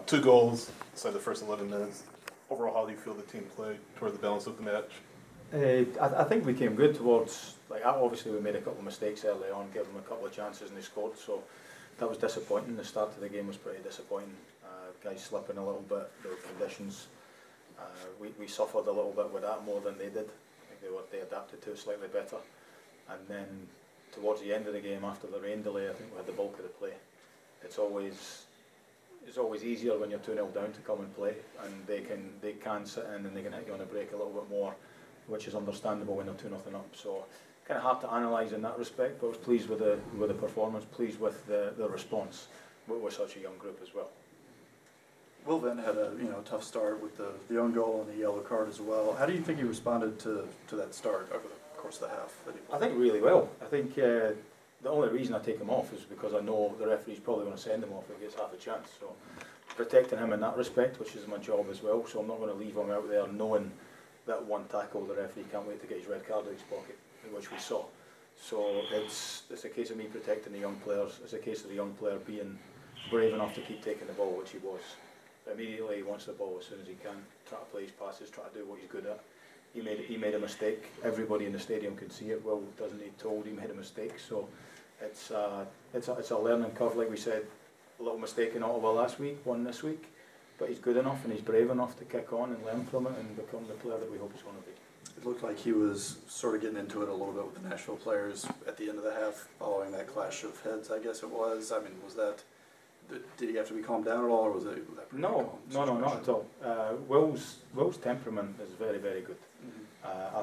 2 goals inside the first 11 minutes. Overall, how do you feel the team played toward the balance of the match? I think we came good towards, obviously we made a couple of mistakes early on, gave them a couple of chances and they scored, so that was disappointing. The start of the game was pretty disappointing. Guys slipping a little bit, there were conditions. We suffered a little bit with that more than they did. I think they adapted to it slightly better. And then towards the end of the game, after the rain delay, I think we had the bulk of the play. It's always easier when you're 2-0 down to come and play, and they can sit in and they can hit you on a break a little bit more, which is understandable when they're 2-0 up. So kind of hard to analyse in that respect, but I was pleased with the performance, pleased with the response with such a young group as well. Will Vint had a tough start with the own goal and the yellow card as well. How do you think he responded to that start over the course of the half that he played? I think really well. I think the only reason I take him off is because I know the referee's probably going to send him off if he gets half a chance. So protecting him in that respect, which is my job as well, so I'm not going to leave him out there knowing that one tackle the referee can't wait to get his red card in his pocket, which we saw. So it's a case of me protecting the young players. It's a case of the young player being brave enough to keep taking the ball, which he was. Immediately he wants the ball as soon as he can, try to play his passes, try to do what he's good at. He made a mistake. Everybody in the stadium can see it. Will doesn't need told he made a mistake. So it's a learning curve, like we said. A little mistake in Ottawa last week, one this week, but he's good enough and he's brave enough to kick on and learn from it and become the player that we hope he's going to be. It looked like he was sort of getting into it a little bit with the Nashville players at the end of the half, following that clash of heads, I guess it was. I mean, was that? Did he have to be calmed down at all, or was that No, not at all. Will's temperament is very, very good. Mm-hmm.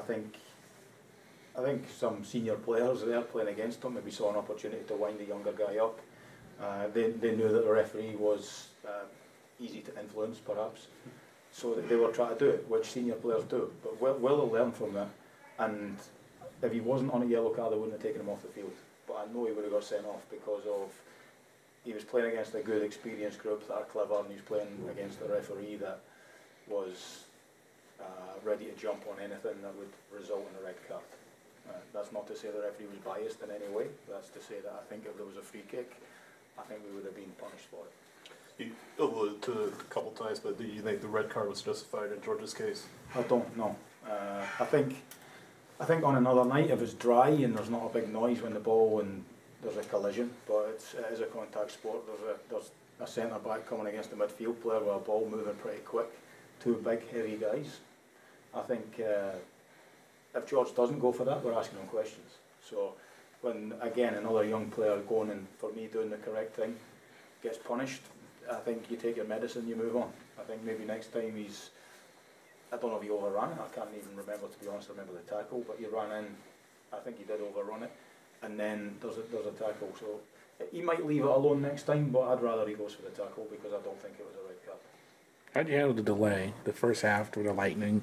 I think some senior players there playing against him maybe saw an opportunity to wind the younger guy up. They knew that the referee was easy to influence, perhaps, so they were trying to do it, which senior players do. But Will will learn from that, and if he wasn't on a yellow card, I wouldn't have taken him off the field. But I know he would have got sent off because of he was playing against a good, experienced group that are clever, and he was playing against a referee that was ready to jump on anything that would result in a red card. That's not to say the referee was biased in any way. That's to say that I think if there was a free kick, I think we would have been punished for it. You alluded to it a couple of times, but do you think the red card was justified in George's case? I don't know. I think on another night, if it's dry and there's not a big noise when the ball and there's a collision, but it is a contact sport. There's a centre back coming against a midfield player with a ball moving pretty quick. 2 big, heavy guys. I think if George doesn't go for that, we're asking him questions. So when, again, another young player going and, for me, doing the correct thing gets punished, I think you take your medicine, you move on. I think maybe next time I don't know if he overran it, I can't even remember, to be honest, I remember the tackle, but he ran in, I think he did overrun it, and then there's a tackle. So he might leave it alone next time, but I'd rather he goes for the tackle because I don't think it was a red card. How did you handle the delay, the first half with the Lightning?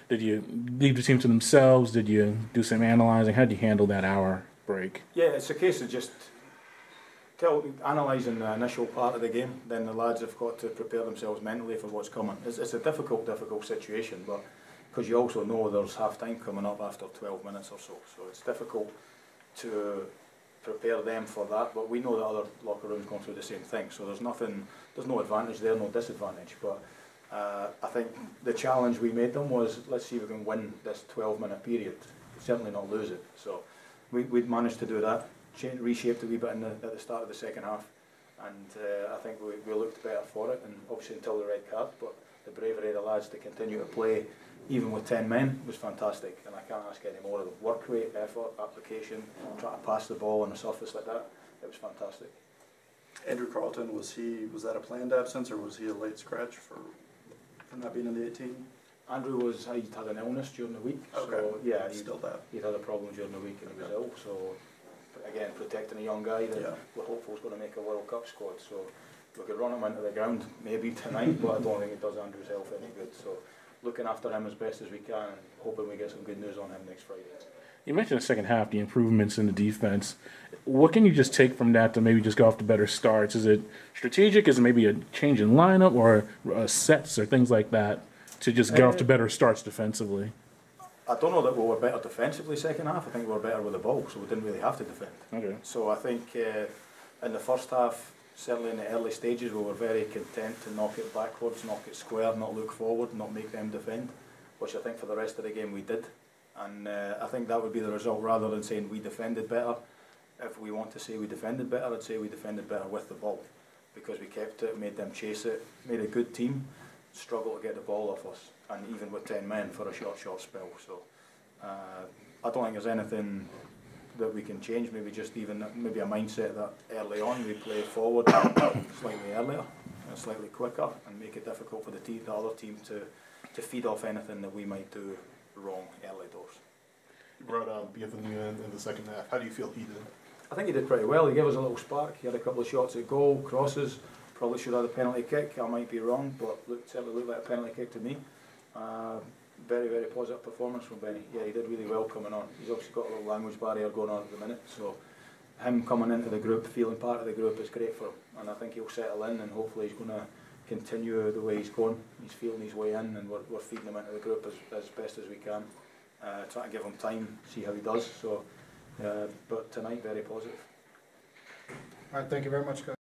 Did you leave the team to themselves? Did you do some analyzing? How did you handle that hour break? Yeah, it's a case of just analysing the initial part of the game. Then the lads have got to prepare themselves mentally for what's coming. It's a difficult situation, but because you also know there's half-time coming up after 12 minutes or so. So it's difficult to prepare them for that, but we know that other locker rooms going through the same thing. So there's no advantage there, no disadvantage. But I think the challenge we made them was, let's see if we can win this 12-minute period, certainly not lose it. So we'd managed to do that, reshaped a wee bit at the start of the second half, and I think we looked better for it, and obviously until the red card, but the bravery of the lads to continue to play, even with 10 men, was fantastic, and I can't ask any more of them. Work rate, effort, application, trying to pass the ball on a surface like that, it was fantastic. Andrew Carlton, was that a planned absence, or was he a late scratch for not being in the 18? Andrew he'd had an illness during the week, okay. So yeah, he'd had a problem during the week and he was ill, so again, protecting a young guy that we're hopeful is going to make a World Cup squad, so we could run him into the ground maybe tonight, but I don't think it does Andrew's health any good, so looking after him as best as we can and hoping we get some good news on him next Friday. You mentioned the second half, the improvements in the defense. What can you just take from that to maybe just go off to better starts? Is it strategic? Is it maybe a change in lineup or sets or things like that to just get off to better starts defensively? I don't know that we were better defensively second half. I think we were better with the ball, so we didn't really have to defend. Okay. So I think in the first half, certainly in the early stages we were very content to knock it backwards, knock it square, not look forward, not make them defend, which I think for the rest of the game we did. And I think that would be the result, rather than saying we defended better. If we want to say we defended better, I'd say we defended better with the ball, because we kept it, made them chase it, made a good team struggle to get the ball off us, and even with 10 men for a short spell. So I don't think there's anything that we can change. Maybe just even maybe a mindset that early on we play forward slightly earlier and slightly quicker, and make it difficult for the other team to feed off anything that we might do wrong early doors. You brought Bianthony in the second half. How do you feel he did? I think he did pretty well. He gave us a little spark. He had a couple of shots at goal, crosses. Probably should have had a penalty kick. I might be wrong, but certainly looked like a penalty kick to me. Very, very positive performance from Benny. Yeah, he did really well coming on. He's obviously got a little language barrier going on at the minute, so him coming into the group, feeling part of the group, is great for him. And I think he'll settle in, and hopefully he's going to continue the way he's going. He's feeling his way in, and we're feeding him into the group as best as we can. Trying to give him time, see how he does. So, but tonight, very positive. All right, thank you very much, guys.